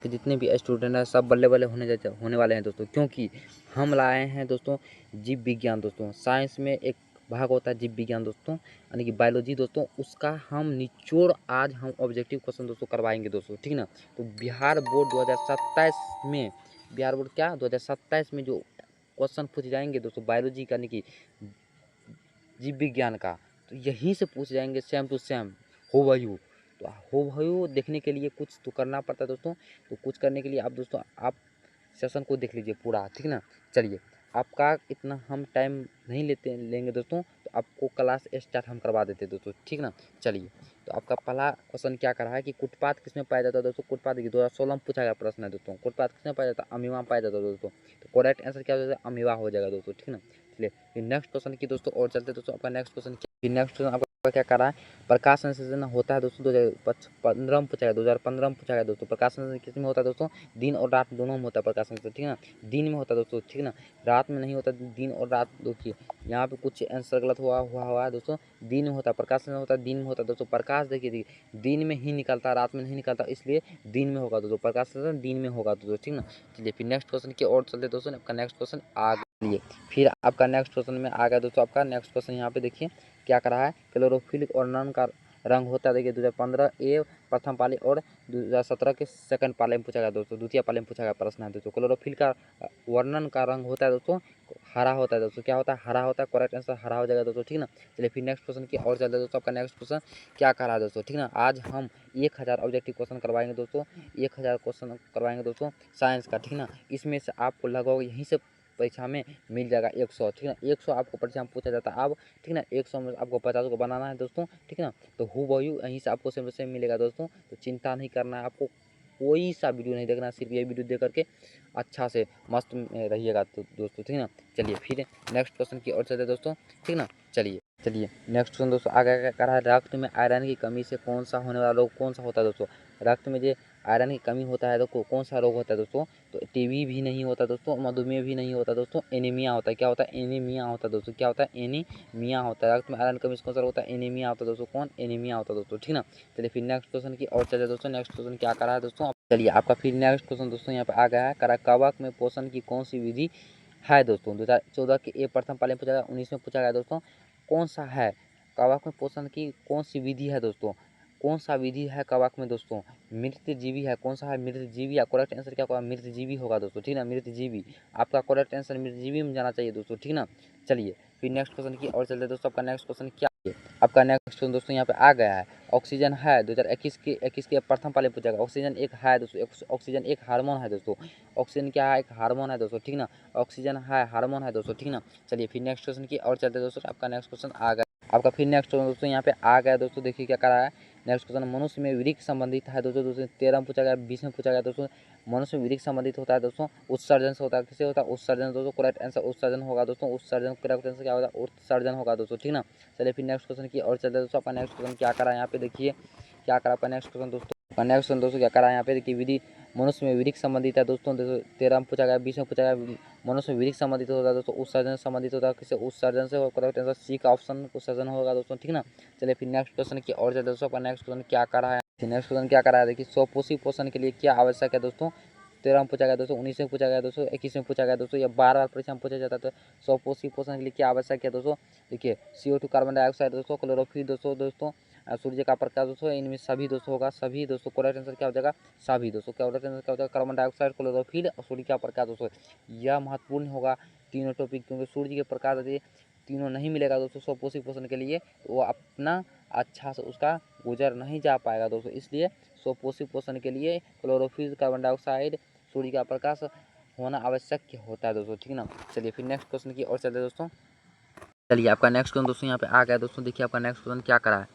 के जितने भी स्टूडेंट हैं सब बल्ले बल्ले होने वाले हैं दोस्तों, क्योंकि हम लाए हैं दोस्तों जीव विज्ञान दोस्तों। साइंस में एक भाग होता है जीव विज्ञान दोस्तों, यानी कि बायोलॉजी दोस्तों, उसका हम निचोड़ आज हम ऑब्जेक्टिव क्वेश्चन दोस्तों करवाएंगे दोस्तों, ठीक ना। तो बिहार बोर्ड 2027 में, बिहार बोर्ड क्या 2027 में जो क्वेश्चन पूछ जाएंगे दोस्तों बायोलॉजी का, यानी कि जीव विज्ञान का, तो यहीं से पूछ जाएंगे सेम टू सेम हो तो हो देखने के लिए कुछ तो करना पड़ता है दोस्तों। तो कुछ करने के लिए आप दोस्तों आप सेशन को देख लीजिए पूरा, ठीक ना। चलिए, आपका इतना हम टाइम नहीं लेंगे दोस्तों, तो आपको क्लास स्टार्ट हम करवा देते दोस्तों, ठीक ना। चलिए, तो आपका पहला क्वेश्चन क्या कर रहा है कि कुटपात किसमें पाया जाता है दोस्तों। कुटपात 2016 में पूछा गया प्रश्न है दोस्तों। कुटपात किसमें पाया जाता है, अमीबा में पाया जाता है दोस्तों। तो करेक्ट आंसर क्या हो जाएगा, अमीबा हो जाएगा दोस्तों, ठीक ना। चलिए फिर नेक्स्ट क्वेश्चन की दोस्तों और चलते दोस्तों। आपका नेक्स्ट क्वेश्चन क्या, फिर नेक्स्ट क्वेश्चन आपका क्या कर रहा है, प्रकाश संश्लेषण होता है दोस्तों 2015 में पूछा गया, 2015 में पूछा गया दोस्तों। प्रकाश संश्लेषण किस में होता है दोस्तों, दिन और रात दोनों में होता है प्रकाश संश्लेषण, ठीक ना। दिन में होता है दोस्तों, ठीक ना, रात में नहीं होता, दिन और रात। देखिए यहाँ पे कुछ आंसर गलत हुआ है दोस्तों, दिन में होता है प्रकाश संश्लेषण होता है, दिन में होता है दोस्तों। प्रकाश देखिए दिन में ही निकलता है, रात में नहीं निकलता, इसलिए दिन में होगा दोस्तों, प्रकाश संश्लेषण दिन में होगा दोस्तों, ठीक ना। चलिए फिर नेक्स्ट क्वेश्चन की ओर चलते दोस्तों। आपका नेक्स्ट क्वेश्चन आ गया, फिर आपका नेक्स्ट क्वेश्चन में आ गया दोस्तों। आपका नेक्स्ट क्वेश्चन यहाँ पे देखिए क्या कर रहा है, क्लोरोफिल और नॉन का रंग होता है। देखिए 2015 ए प्रथम पाली और 2017 के सेकंड पाले में पूछा गया दोस्तों, द्वितीय पाले में पूछा गया प्रश्न है दोस्तों। क्लोरोफिल का वर्णन का रंग होता है दोस्तों हरा होता है दोस्तों। क्या होता है, हरा होता है। करेक्ट आंसर हरा हो जाएगा दोस्तों, ठीक ना। चलिए फिर नेक्स्ट क्वेश्चन की और चलते हैं दोस्तों। आपका नेक्स्ट क्वेश्चन क्या कर रहा है दोस्तों, ठीक ना। आज हम 1000 ऑब्जेक्टिव क्वेश्चन करवाएंगे दोस्तों, 1000 क्वेश्चन करवाएंगे दोस्तों साइंस का, ठीक ना। इसमें से आपको लगभग यहीं से परीक्षा में मिल जाएगा 100, ठीक ना। 100 आपको परीक्षा में पूछा जाता है अब, ठीक ना। 100 में आपको 50 को बनाना है दोस्तों, ठीक ना। तो हूबहू यहीं से आपको सेम सेम मिलेगा दोस्तों। तो चिंता नहीं करना है आपको, कोई सा वीडियो नहीं देखना, सिर्फ ये वीडियो देख करके अच्छा से मस्त में रहिएगा तो दोस्तों, ठीक ना। चलिए फिर नेक्स्ट क्वेश्चन की ओर चलते दोस्तों, ठीक ना। चलिए नेक्स्ट क्वेश्चन दोस्तों आगे क्या कर रहा है, रक्त में आयरन की कमी से कौन सा होने वाला रोग कौन सा होता है दोस्तों। रक्त में जो आयरन की कमी होता है तो कौन सा रोग होता है दोस्तों। तो टीबी भी नहीं होता दोस्तों, मधुमेह भी नहीं होता दोस्तों, एनीमिया होता है। क्या होता है, एनीमिया होता है दोस्तों। क्या होता है, एनीमिया होता है। रक्त में आयरन कमी से कौन सा होता है, एनीमिया होता है दोस्तों। कौन, एनीमिया होता है दोस्तों, ठीक ना। चलिए फिर नेक्स्ट क्वेश्चन की और चलिए दोस्तों। नेक्स्ट क्वेश्चन क्या कर रहा है दोस्तों, चलिए आपका फिर नेक्स्ट क्वेश्चन दोस्तों यहाँ पे आ गया है, करा कवक में पोषण की कौन सी विधि है दोस्तों। 2014 के ए प्रथम पाली में पूछा गया, 19 में पूछा गया दोस्तों, कौन सा है कवक में पोषण की कौन सी विधि है दोस्तों। कौन सा विधि है कवक में दोस्तों, मृतजीवी है। कौन सा है, मृतजीवी। करेक्ट आंसर क्या होगा, मृतजीवी होगा दोस्तों, ठीक ना, मृतजीवी। आपका करेक्ट आंसर मृतजीवी में जाना चाहिए दोस्तों, ठीक ना। चलिए फिर नेक्स्ट क्वेश्चन की और चलते दोस्तों। आपका नेक्स्ट क्वेश्चन क्या है, आपका नेक्स्ट क्वेश्चन दोस्तों यहाँ पे आ गया है, ऑक्सीजन है 2021 के प्रथम पाले पूछा गया। ऑक्सीजन एक है दोस्तों, ऑक्सीजन एक हार्मोन है दोस्तों। ऑक्सीजन क्या है, एक हार्मोन है दोस्तों, ठीक ना। ऑक्सीजन है हार्मोन है दोस्तों, ठीक ना। चलिए फिर नेक्स्ट क्वेश्चन की और चलते दोस्तों। आपका नेक्स्ट क्वेश्चन आ गया, आपका फिर नेक्स्ट क्वेश्चन दोस्तों यहाँ पे आ गया दोस्तों। देखिए क्या करा है, नेक्स्ट क्वेश्चन मनुष्य में वृक्क संबंधित है दोस्तों। 13 में पूछा गया, 20 में पूछा गया दोस्तों। मनुष्य में वृक्क संबंधित होता है दोस्तों उत्सर्जन से होता है। किसे होता है, उत्सर्जन दोस्तों। करेक्ट आंसर उत्सर्जन होगा दोस्तों, उत्सर्जन। करेक्ट आंसर क्या होगा, उत्सर्जन होगा दोस्तों, ठीक ना। चलिए फिर नेक्स्ट क्वेश्चन की और चलते दोस्तों। आपका नेक्स्ट क्वेश्चन क्या करा है यहाँ पे देखिए, क्या करा आपका नेक्स्ट क्वेश्चन दोस्तों। आपका नेक्स्ट क्वेश्चन दोस्तों क्या करा है यहाँ पे देखिए, विधि मनुष्य में वृक्क संबंधित है दोस्तों। 13 में पूछा गया, 20 में पूछा गया, मनुष्य में वृक्क संबंधित होता है दोस्तों, उत्सर्जन संबंधित होता है। किसे, उत्सर्जन से। करेक्ट आंसर सी का ऑप्शन उत्सर्जन होगा दोस्तों, ठीक ना। चलिए फिर नेक्स्ट क्वेश्चन की और चलते दोस्तों। आपका नेक्स्ट क्वेश्चन क्या कर रहा है, नेक्स्ट क्वेश्चन क्या कर रहा है देखिए, स्वपोषी पोषण के लिए क्या आवश्यक है दोस्तों। 13 में पूछा गया दोस्तों, 19 में पूछा गया दोस्तों, 21 में पूछा गया दोस्तों, या बार बार परीक्षा में पूछा जाता है। तो स्वपोषी पोषण के लिए क्या आवश्यक है दोस्तों। देखिए CO2 कार्बन डाइऑक्साइड दोस्तों, क्लोरोफिल दोस्तों सूर्य का प्रकाश दोस्तों, इनमें सभी दोस्तों होगा, सभी दोस्तों। करेक्ट आंसर क्या हो जाएगा, सभी दोस्तों। क्या करेक्ट आंसर क्या हो जाएगा, कार्बन डाइऑक्साइड, क्लोरोफिल और सूर्य का प्रकाश दोस्तों। यह महत्वपूर्ण होगा तीनों टॉपिक, क्योंकि सूर्य के प्रकाश यदि तीनों नहीं मिलेगा दोस्तों स्वपोषी पोषण के लिए, तो वो अपना अच्छा से उसका गुजर नहीं जा पाएगा दोस्तों। इसलिए स्वपोषी पोषण के लिए क्लोरोफिल, कार्बन डाइऑक्साइड, सूर्य का प्रकाश होना आवश्यक होता है दोस्तों, ठीक ना। चलिए फिर नेक्स्ट क्वेश्चन की और चलते दोस्तों। चलिए आपका नेक्स्ट क्वेश्चन दोस्तों यहाँ पे आ गया दोस्तों। देखिए आपका नेक्स्ट क्वेश्चन क्या करा है,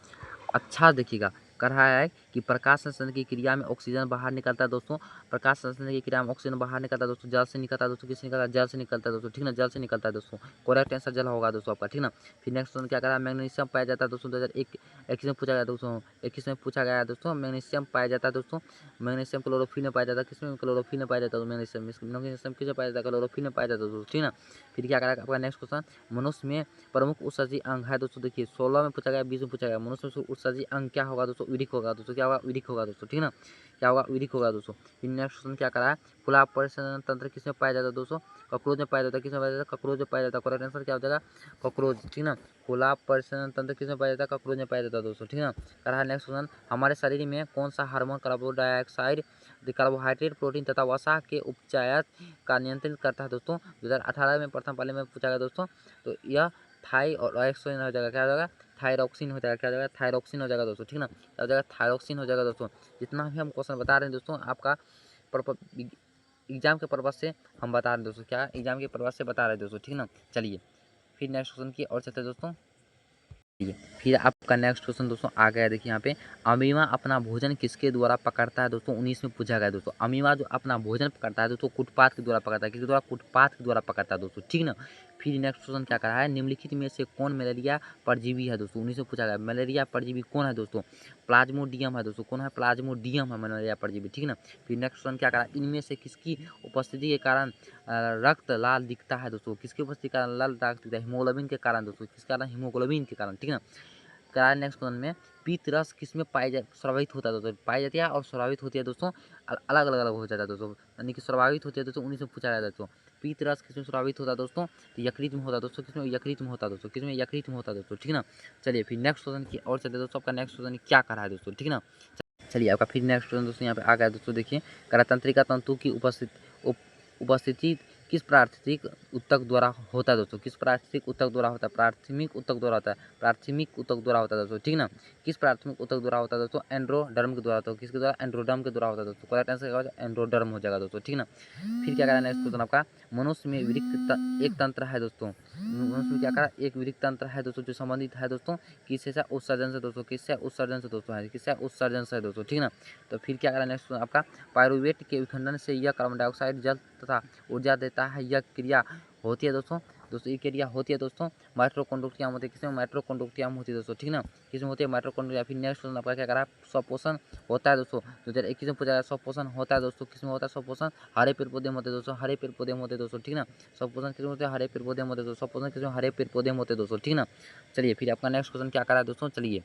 अच्छा देखिएगा, कर रहा है कि प्रकाश संश्लेषण की क्रिया में ऑक्सीजन बाहर निकलता है दोस्तों। प्रकाश संश्लेषण की क्रिया में ऑक्सीजन बाहर निकलता है दोस्तों, जल से निकलता है दोस्तों। किससे निकलता है, जल से निकलता है दोस्तों, ठीक ना, जल से निकलता है दोस्तों। करेक्ट आंसर जल होगा दोस्तों आपका, ठीक ना। फिर नेक्स्ट क्वेश्चन क्या करा है, मैग्नीशियम पाया जाता है दोस्तों। 2021 में पूछा गया दोस्तों, 21 में पूछा गया दोस्तों, मैग्नीशियम पाया जाता है दोस्तों। मैग्नीशियम क्लोरोफिल में पाया जाता है, किसमें, क्लोरोफिल में पाया जाता है मैग्नीशियम किसमें पाया जाता है, क्लोरोफिल में पाया जाता है दोस्तों, ठीक ना। फिर क्या करा आपका नेक्स्ट क्वेश्चन, मनुष्य में प्रमुख उत्सर्जी अंग है दोस्तों। देखिए 16 में पूछा गया, 20 में पूछा गया, मनुष्य में उत्सर्जी अंग क्या होगा दोस्तों, यूरिक होगा दोस्तों। क्या क्या होगा, विरिक होगा दोस्तों, ठीक है ना, क्या होगा, विरिक होगा दोस्तों। फिर नेक्स्ट क्वेश्चन क्या करा है, खुला परिसंचरण तंत्र किसमें पाया जाता है दोस्तों, कॉकरोच में पाया जाता है, किसमें पाया जाता है, कॉकरोच में पाया जाता है। करेक्ट आंसर क्या हो जाएगा, कॉकरोच, ठीक ना। खुला परिसंचरण तंत्र किसमें पाया जाता है, कॉकरोच में पाया जाता है दोस्तों, ठीक है ना। करा है नेक्स्ट क्वेश्चन, हमारे शरीर में कौन सा hormone carbon dioxide, carbohydrate, protein तथा वसा के उपचायत का नियंत्रित करता है दोस्तों। 2018 में प्रथम पाली में पूछा गया दोस्तों। तो यह थायरॉक्सिन हो जाएगा, क्या हो जाएगा, थायरॉक्सिन हो जाएगा, क्या हो जाएगा, थायरॉक्सिन हो जाएगा दोस्तों, ठीक ना, क्या हो जाएगा, थायरॉक्सिन हो जाएगा दोस्तों। जितना भी हम क्वेश्चन बता रहे हैं दोस्तों, आपका एग्जाम के पर्पज से हम बता रहे हैं दोस्तों, क्या एग्जाम के पर्पज से बता रहे हैं दोस्तों, ठीक ना। चलिए फिर नेक्स्ट क्वेश्चन की और चलते हैं दोस्तों। फिर आपका नेक्स्ट क्वेश्चन दोस्तों आ गया, देखिए यहाँ पे, अमीबा अपना भोजन किसके द्वारा पकड़ता है दोस्तों, 19 में पूछा गया दोस्तों। अमीबा जो अपना भोजन पकड़ता है दोस्तों, कुटपात के द्वारा पकड़ता है, किसके द्वारा, कुटपात के द्वारा पकड़ता है दोस्तों, ठीक ना। फिर नेक्स्ट क्वेश्चन क्या करा है, निम्नलिखित में से कौन मलेरिया परजीवी है दोस्तों, 19 में पूछा गया, मलेरिया परजीवी कौन है दोस्तों, प्लाज्मोडियम है दोस्तों, कौन है, प्लाज्मोडियम है मलेरिया परजीवी, ठीक ना। फिर नेक्स्ट क्वेश्चन क्या करा, इनमें से किसकी उपस्थिति के कारण रक्त लाल दिखता है दोस्तों, किसकी उपस्थिति के कारण लाल रक्त दिखता है, हीमोग्लोबिन के कारण दोस्तों, किसके कारण, हीमोग्लोबिन के कारण, ठीक ना। करा नेक्स्ट क्वेश्चन में, पीत रस किसमें स्रावित होता है दोस्तों, पाई जाती है और स्रावित होती है दोस्तों, अलग अलग अलग हो जाता है दोस्तों, यानी कि स्रावित होती है दोस्तों, 19 में पूछा जाता है दोस्तों। पीत रस किसमें स्रावित होता है दोस्तों, तो यकृत में होता है दोस्तों, किसमें, यकृत में होता है दोस्तों, किसमें, यकृत में होता है दोस्तों, ठीक ना। चलिए फिर नेक्स्ट क्वेश्चन की और चलते दोस्तों, आपका नेक्स्ट क्वेश्चन क्या करा है दोस्तों, ठीक ना। चलिए आपका फिर नेक्स्ट क्वेश्चन दोस्तों यहाँ पे आ गया दोस्तों, देखिए, करा तंत्रिका तंतु की उपस्थिति किस प्राथमिक ऊतक द्वारा होता है दोस्तों, किस प्राथमिक ऊतक द्वारा होता है, प्राथमिक ऊतक द्वारा होता है, प्राथमिक ऊतक द्वारा होता है दोस्तों, ठीक ना। किस प्राथमिक ऊतक द्वारा होता है दोस्तों, एंड्रोडर्म के द्वारा होता है, किसके द्वारा, एंड्रोडर्म के द्वारा होता है दोस्तों। करेक्ट आंसर क्या होगा, एंड्रोडर्म हो जाएगा दोस्तों, ठीक ना। फिर क्या करना है नेक्स्ट क्वेश्चन आपका, मनुष्य में एक तंत्र है दोस्तों, मनुष्य में क्या करा, एक विरिक्त तंत्र है दोस्तों, जो संबंधित है दोस्तों किससे, उत्सर्जन से दोस्तों, किससे, उत्सर्जन से दोस्तों है, किससे, उत्सर्जन से दोस्तों, ठीक ना। तो फिर क्या करना है नेक्स्ट आपका, पायरुवेट के विखंडन से यह कार्बन डाइऑक्साइड जल तथा ऊर्जा देता है, यह क्रिया होती है दोस्तों, ये क्रिया होती है दोस्तों माइटोकॉन्ड्रिया होती है, किसमें, माइटोकॉन्ड्रिया होती है दोस्तों, ठीक ना, किसमें होती है, माइटोकॉन्ड्रिया। फिर नेक्स्ट क्वेश्चन आपका क्या करा, स्वपोषण होता है दोस्तों, 2021 में पूछा गया, स्वपोषण होता है दोस्तों, किसमें होता है स्वपोषण, हरे पेड़ पौधे में होते हैं दोस्तों, हरे पेड़ पौधे में होते हैं दोस्तों, ठीक ना। स्वपोषण किसमें होते हैं, हरे पेड़ पौधे में होते हैं दोस्तों, स्वपोषण किसमें, हरे पेड़ पौधे में होते हैं दोस्तों, ठीक ना। चलिए फिर आपका नेक्स्ट क्वेश्चन क्या करा है दोस्तों, चलिए